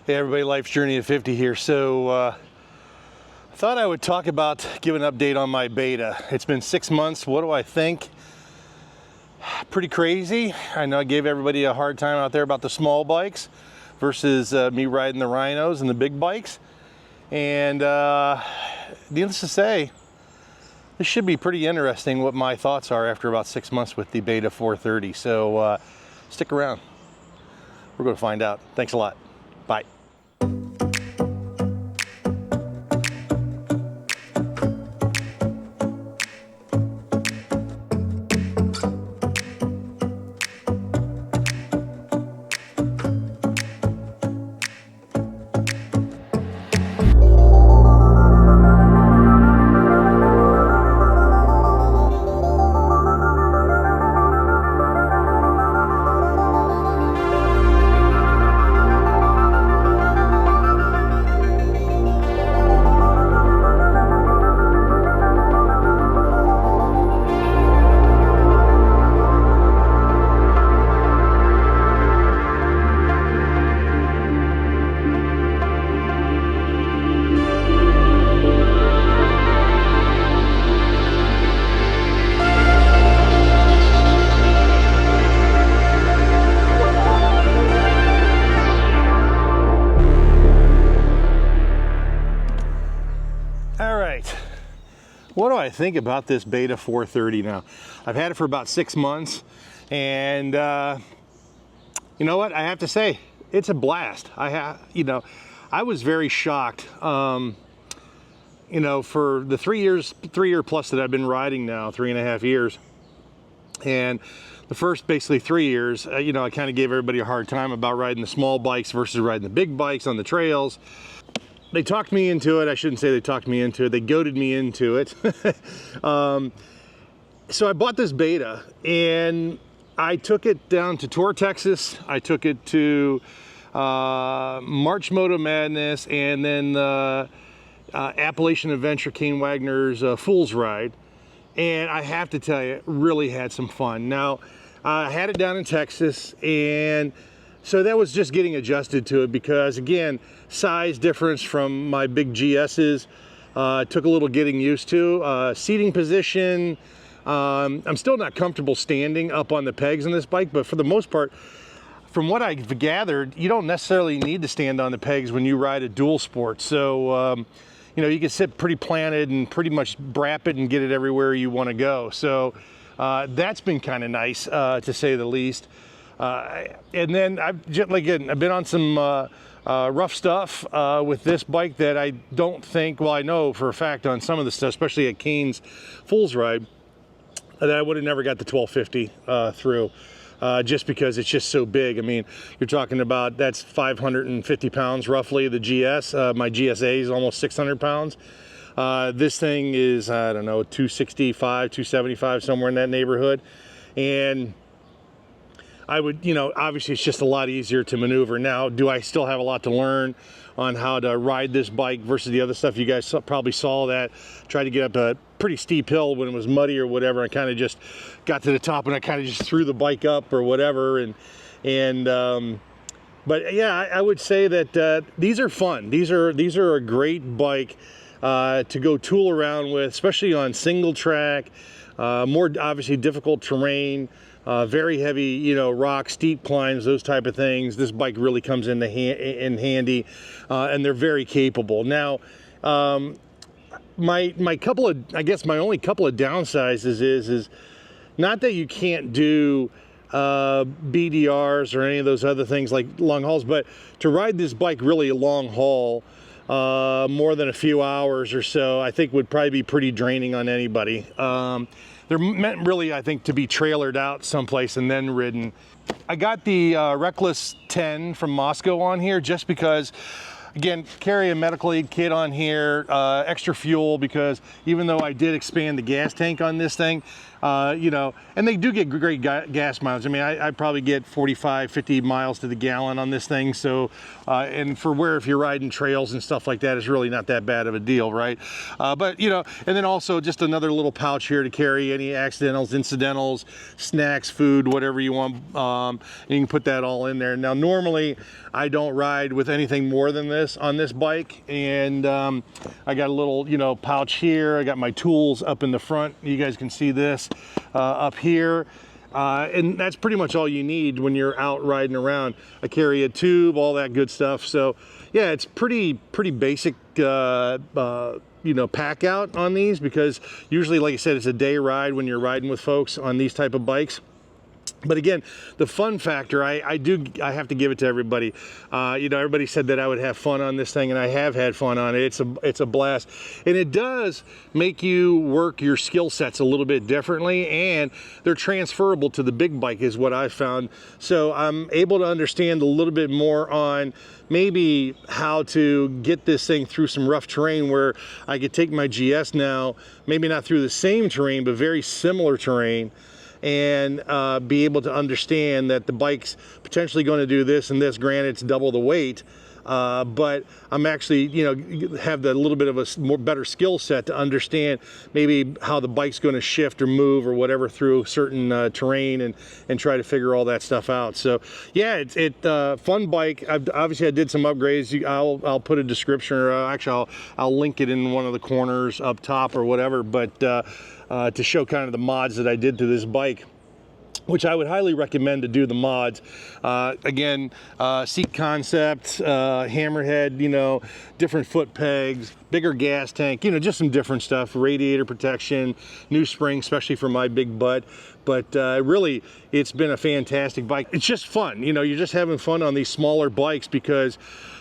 Hey everybody, Life's Journey at 50 here. So I thought I would talk about, give an update on my beta. It's been 6 months. What do I think? Pretty crazy. I know I gave everybody a hard time out there about the small bikes versus me riding the Rhinos and the big bikes. And needless to say, this should be pretty interesting what my thoughts are after about 6 months with the Beta 430. So stick around. We're going to find out. Thanks a lot. Bye. What do I think about this Beta 430 now? I've had it for about 6 months, and you know what? I have to say, it's a blast. I was very shocked. For the 3 year plus that I've been riding now, 3.5 years, and the first basically 3 years, I kind of gave everybody a hard time about riding the small bikes versus riding the big bikes on the trails. They talked me into it. I shouldn't say they talked me into it. They goaded me into it. So I bought this Beta and I took it down to Tour Texas. I took it to March Moto Madness and then the Appalachian Adventure, Kane Wagner's Fool's Ride. And I have to tell you, really had some fun. Now, I had it down in Texas, and so that was just getting adjusted to it because, again, size difference from my big GS's took a little getting used to. Seating position, I'm still not comfortable standing up on the pegs on this bike, but for the most part, from what I've gathered, you don't necessarily need to stand on the pegs when you ride a dual sport. So, you can sit pretty planted and pretty much brap it and get it everywhere you want to go. So that's been kind of nice, to say the least. And then I've been on some rough stuff with this bike that I don't think, well, I know for a fact on some of the stuff, especially at Kane's Fool's Ride, that I would have never got the 1250 through, just because it's just so big. I mean, you're talking about, that's 550 pounds roughly, the GS. My GSA is almost 600 pounds. This thing is, I don't know, 265, 275, somewhere in that neighborhood. And I would, obviously it's just a lot easier to maneuver. Now, do I still have a lot to learn on how to ride this bike versus the other stuff? You guys probably saw that. Tried to get up a pretty steep hill when it was muddy or whatever. I kind of just got to the top and I kind of just threw the bike up or whatever. But yeah, I would say that these are fun. These are a great bike to go tool around with, especially on single track, more obviously difficult terrain. Very heavy, rocks, steep climbs, those type of things. This bike really comes in handy, and they're very capable. Now, my only couple of downsides is not that you can't do BDRs or any of those other things like long hauls, but to ride this bike really a long haul, more than a few hours or so, I think would probably be pretty draining on anybody. They're meant really, I think, to be trailered out someplace and then ridden. I got the Reckless 10 from Moscow on here just because, again, carry a medical aid kit on here, extra fuel, because even though I did expand the gas tank on this thing, You know, and they do get great gas mileage. I mean, I probably get 45, 50 miles to the gallon on this thing. So, and for where if you're riding trails and stuff like that, it's really not that bad of a deal, right? But, you know, and then also just another little pouch here to carry any accidentals, incidentals, snacks, food, whatever you want. And you can put that all in there. Now, normally I don't ride with anything more than this on this bike. And I got a little, you know, pouch here. I got my tools up in the front. You guys can see this up here. And that's pretty much all you need when you're out riding around. I carry a tube, all that good stuff. So yeah, it's pretty basic, you know, pack out on these, because usually, like I said, it's a day ride when you're riding with folks on these type of bikes. But again, the fun factor, I have to give it to everybody. You know, everybody said that I would have fun on this thing, and I have had fun on it. It's a blast, and it does make you work your skill sets a little bit differently, and they're transferable to the big bike, is what I found. So I'm able to understand a little bit more on maybe how to get this thing through some rough terrain, where I could take my GS now, maybe not through the same terrain, but very similar terrain, and be able to understand that the bike's potentially going to do this and this. Granted, it's double the weight, but I'm actually, you know, have the little bit of a better skill set to understand maybe how the bike's going to shift or move or whatever through certain terrain, and try to figure all that stuff out. So yeah, it's fun bike. Obviously I did some upgrades. I'll put a description, or actually I'll link it in one of the corners up top or whatever, but to show kind of the mods that I did to this bike, which I would highly recommend to do the mods. Again, seat concept, hammerhead, you know, different foot pegs, bigger gas tank, you know, just some different stuff, radiator protection, new spring, especially for my big butt. But really, it's been a fantastic bike. It's just fun, you know, you're just having fun on these smaller bikes, because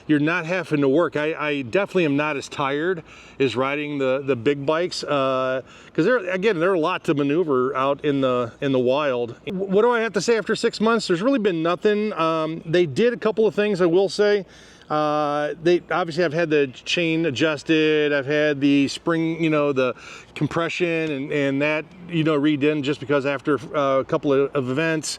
you're not having to work. I definitely am not as tired as riding the big bikes, because there are a lot to maneuver out in the wild. What do I have to say after 6 months? There's really been nothing. They did a couple of things, I will say. They obviously, I've had the chain adjusted, I've had the spring, you know, the compression and that, you know, redone, just because after a couple of events.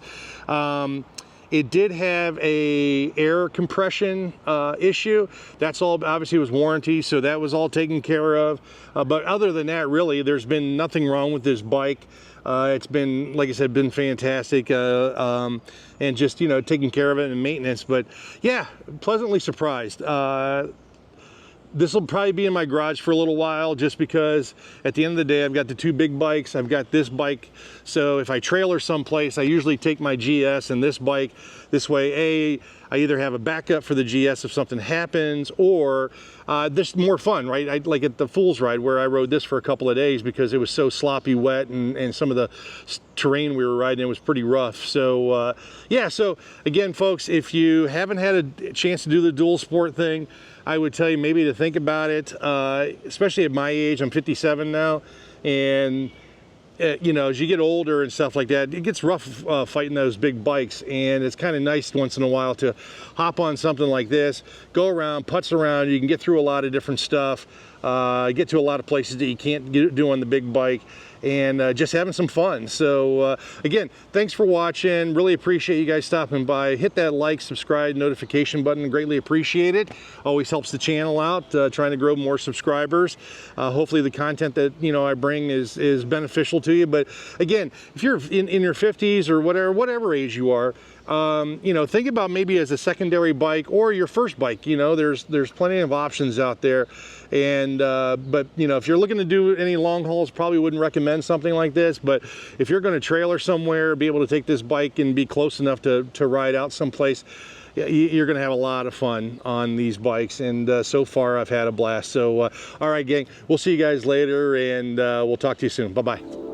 It did have a air compression issue. That's all obviously was warranty, so that was all taken care of. But other than that, really, there's been nothing wrong with this bike. It's been, like I said, been fantastic, and just, you know, taking care of it and maintenance. But yeah, pleasantly surprised. This will probably be in my garage for a little while, just because at the end of the day, I've got the two big bikes, I've got this bike. So if I trailer someplace, I usually take my GS and this bike. This way, I either have a backup for the GS if something happens, or this is more fun, right? Like at the Fool's Ride, where I rode this for a couple of days because it was so sloppy wet, and some of the terrain we were riding in was pretty rough. So yeah, so again, folks, if you haven't had a chance to do the dual sport thing, I would tell you maybe to think about it, especially at my age. I'm 57 now, and you know, as you get older and stuff like that, it gets rough fighting those big bikes, and it's kind of nice once in a while to hop on something like this, go around, putz around. You can get through a lot of different stuff, get to a lot of places that you can't do on the big bike, and just having some fun. So again, thanks for watching. Really appreciate you guys stopping by. Hit that like, subscribe, notification button. Greatly appreciate it. Always helps the channel out, trying to grow more subscribers. Hopefully the content that, you know, I bring is beneficial to you. But again, if you're in your 50s or whatever age you are, you know, think about maybe as a secondary bike or your first bike. You know, there's plenty of options out there. And but you know, if you're looking to do any long hauls, probably wouldn't recommend something like this. But if you're going to trailer somewhere, be able to take this bike and be close enough to ride out someplace, you're going to have a lot of fun on these bikes. And so far I've had a blast. So all right, gang, we'll see you guys later, and we'll talk to you soon. Bye-bye.